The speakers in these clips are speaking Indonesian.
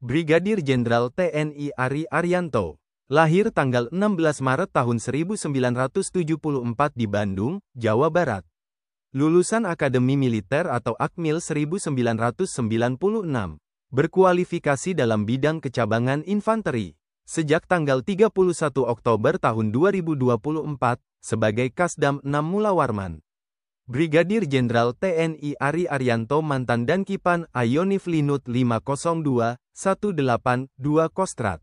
Brigadir Jenderal TNI Ari Arianto, lahir tanggal 16 Maret tahun 1974 di Bandung, Jawa Barat. Lulusan Akademi Militer atau Akmil 1996. Berkualifikasi dalam bidang kecabangan infanteri. Sejak tanggal 31 Oktober tahun 2024, sebagai Kasdam 6 Mula Warman. Brigadir Jenderal TNI Ari Arianto mantan Dankipan Ayonif Linut 502-182 Kostrat.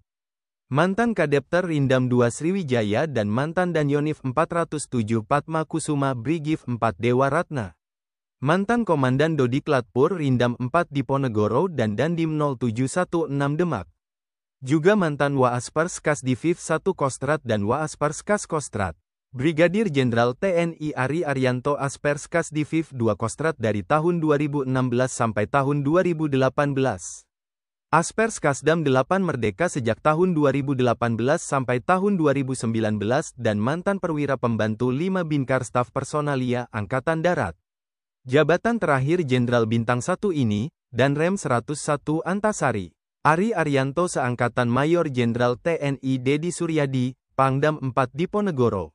Mantan Kadepter Rindam 2 Sriwijaya dan mantan Danyonif 407 Padma Kusuma Brigif 4 Dewa Ratna. Mantan Komandan Dodiklatpur Rindam 4 Diponegoro dan Dandim 0716 Demak. Juga mantan Waaspers Kasdiviv 1 Kostrat dan Waaspers Kas Kostrat. Brigadir Jenderal TNI Ari Arianto Aspers Kasdiviv 2 Kostrat dari tahun 2016 sampai tahun 2018. Aspers Kasdam 8 Merdeka sejak tahun 2018 sampai tahun 2019 dan mantan perwira pembantu 5 Binkar Staf Personalia Angkatan Darat. Jabatan terakhir Jenderal Bintang 1 ini, dan Rem 101 Antasari. Ari Arianto seangkatan Mayor Jenderal TNI Dedi Suryadi, Pangdam 4 Diponegoro.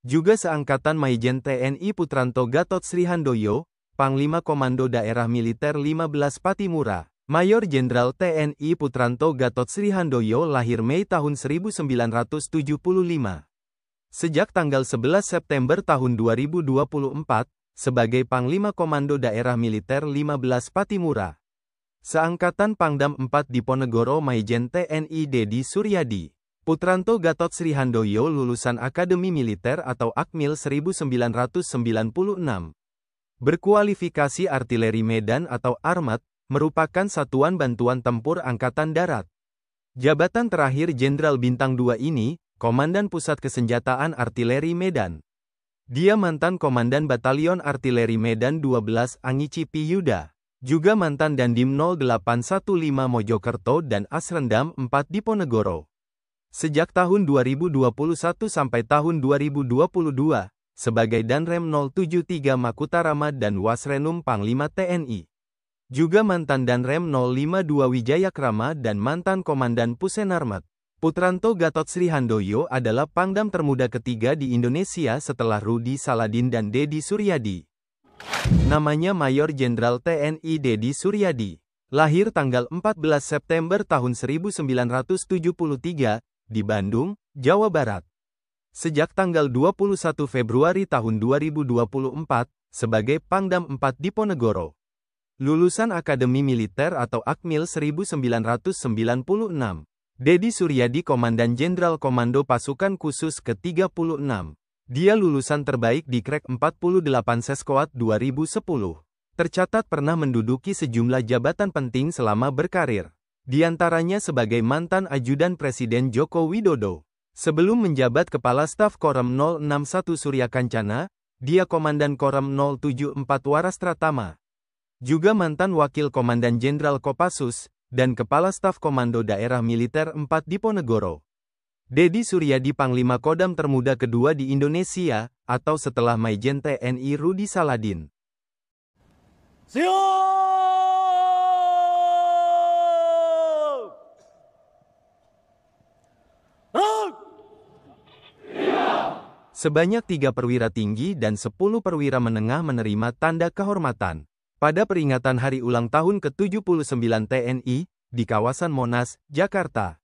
Juga seangkatan Maijen TNI Putranto Gatot Srihandoyo, Panglima Komando Daerah Militer 15 Patimura. Mayor Jenderal TNI Putranto Gatot Srihandoyo lahir Mei tahun 1975. Sejak tanggal 11 September tahun 2024, sebagai Panglima Komando Daerah Militer 15 Patimura. Seangkatan Pangdam 4 Diponegoro Maijen TNI Dedi Suryadi. Putranto Gatot Srihandoyo lulusan Akademi Militer atau Akmil 1996. Berkualifikasi Artileri Medan atau Armat, merupakan satuan bantuan tempur Angkatan Darat. Jabatan terakhir Jenderal Bintang 2 ini, Komandan Pusat Kesenjataan Artileri Medan. Dia mantan Komandan Batalion Artileri Medan 12 Angicipi Yuda. Juga mantan Dandim 0815 Mojokerto dan Asrendam 4 Diponegoro. Sejak tahun 2021 sampai tahun 2022, sebagai Danrem 073 Makutarama dan Wasrenum Panglima TNI. Juga mantan Danrem 052 Wijayakrama dan mantan Komandan Pusenarmat. Putranto Gatot Srihandoyo adalah Pangdam termuda ketiga di Indonesia setelah Rudi Saladin dan Dedi Suryadi. Namanya Mayor Jenderal TNI Dedi Suryadi. Lahir tanggal 14 September tahun 1973, di Bandung, Jawa Barat. Sejak tanggal 21 Februari tahun 2024, sebagai Pangdam 4 Diponegoro. Lulusan Akademi Militer atau Akmil 1996. Dedi Suryadi Komandan Jenderal Komando Pasukan Khusus ke-36. Dia lulusan terbaik di Krek 48 Seskoat 2010. Tercatat pernah menduduki sejumlah jabatan penting selama berkarir. Di antaranya sebagai mantan ajudan Presiden Joko Widodo. Sebelum menjabat Kepala Staf Korem 061 Surya Kancana, dia Komandan Korem 074 Warastratama. Juga mantan Wakil Komandan Jenderal Kopassus, dan Kepala Staf Komando Daerah Militer 4 Diponegoro. Dedi Suryadi Panglima Kodam termuda kedua di Indonesia, atau setelah Maijen TNI Rudi Saladin. Siap! Sebanyak 3 perwira tinggi dan 10 perwira menengah menerima tanda kehormatan pada peringatan hari ulang tahun ke-79 TNI di kawasan Monas, Jakarta.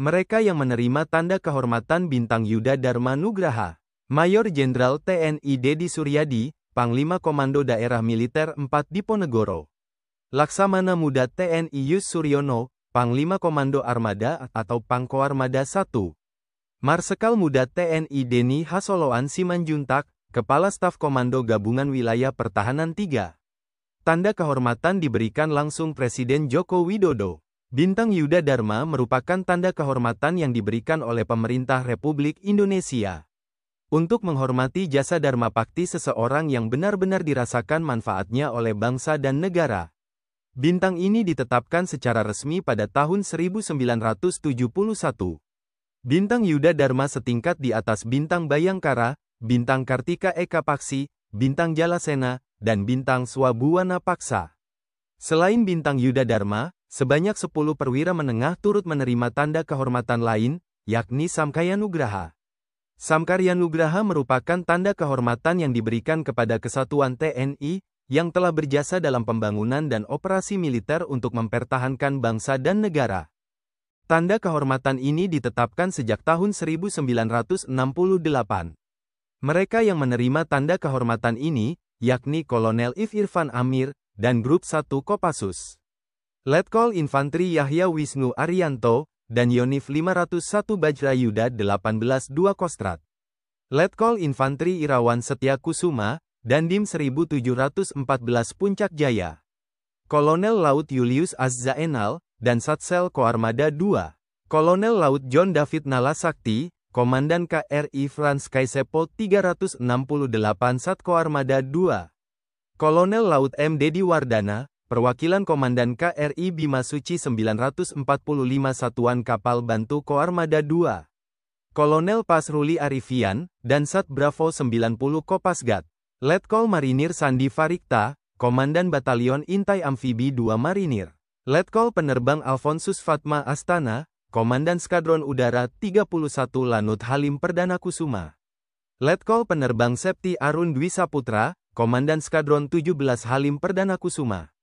Mereka yang menerima tanda kehormatan Bintang Yuda Dharma Nugraha. Mayor Jenderal TNI Dedi Suryadi, Panglima Komando Daerah Militer 4 Diponegoro. Laksamana Muda TNI Yus Suryono, Panglima Komando Armada atau Pangkoarmada 1. Marsekal Muda TNI Deni Hasoloan Simanjuntak, Kepala Staf Komando Gabungan Wilayah Pertahanan 3. Tanda kehormatan diberikan langsung Presiden Joko Widodo. Bintang Yuda Dharma merupakan tanda kehormatan yang diberikan oleh Pemerintah Republik Indonesia. Untuk menghormati jasa Dharma Bakti seseorang yang benar-benar dirasakan manfaatnya oleh bangsa dan negara. Bintang ini ditetapkan secara resmi pada tahun 1971. Bintang Yuda Dharma setingkat di atas Bintang Bayangkara, Bintang Kartika Eka Paksi, Bintang Jalasena, dan Bintang Swabuana Paksa. Selain Bintang Yuda Dharma, Sebanyak 10 perwira menengah turut menerima tanda kehormatan lain, yakni Samkaryanugraha. Samkaryanugraha merupakan tanda kehormatan yang diberikan kepada kesatuan TNI, yang telah berjasa dalam pembangunan dan operasi militer untuk mempertahankan bangsa dan negara. Tanda kehormatan ini ditetapkan sejak tahun 1968. Mereka yang menerima tanda kehormatan ini, yakni Kolonel If Irfan Amir, dan Grup 1 Kopassus. Letkol Infantri Yahya Wisnu Arianto, dan Yonif 501 Bajrayuda 18 2 Kostrat. Letkol Infantri Irawan Setia Kusuma, dan Dim 1714 Puncak Jaya. Kolonel Laut Julius Azzaenal, dan Satsel Koarmada II. Kolonel Laut John David Nalasakti, Komandan KRI Frans Kaisepo 368 Satkoarmada II. Kolonel Laut M. Dedi Wardana, Perwakilan Komandan KRI Bimasuci 945 Satuan Kapal Bantu Koarmada II. Kolonel Pasruli Arifian, dan Sat Bravo 90 Kopasgat. Letkol Marinir Sandi Farikta, Komandan Batalion Intai Amfibi 2 Marinir. Letkol Penerbang Alfonsus Fatma Astana, Komandan Skadron Udara 31 Lanut Halim Perdana Kusuma. Letkol Penerbang Septi Arun Dwi Saputra, Komandan Skadron 17 Halim Perdana Kusuma.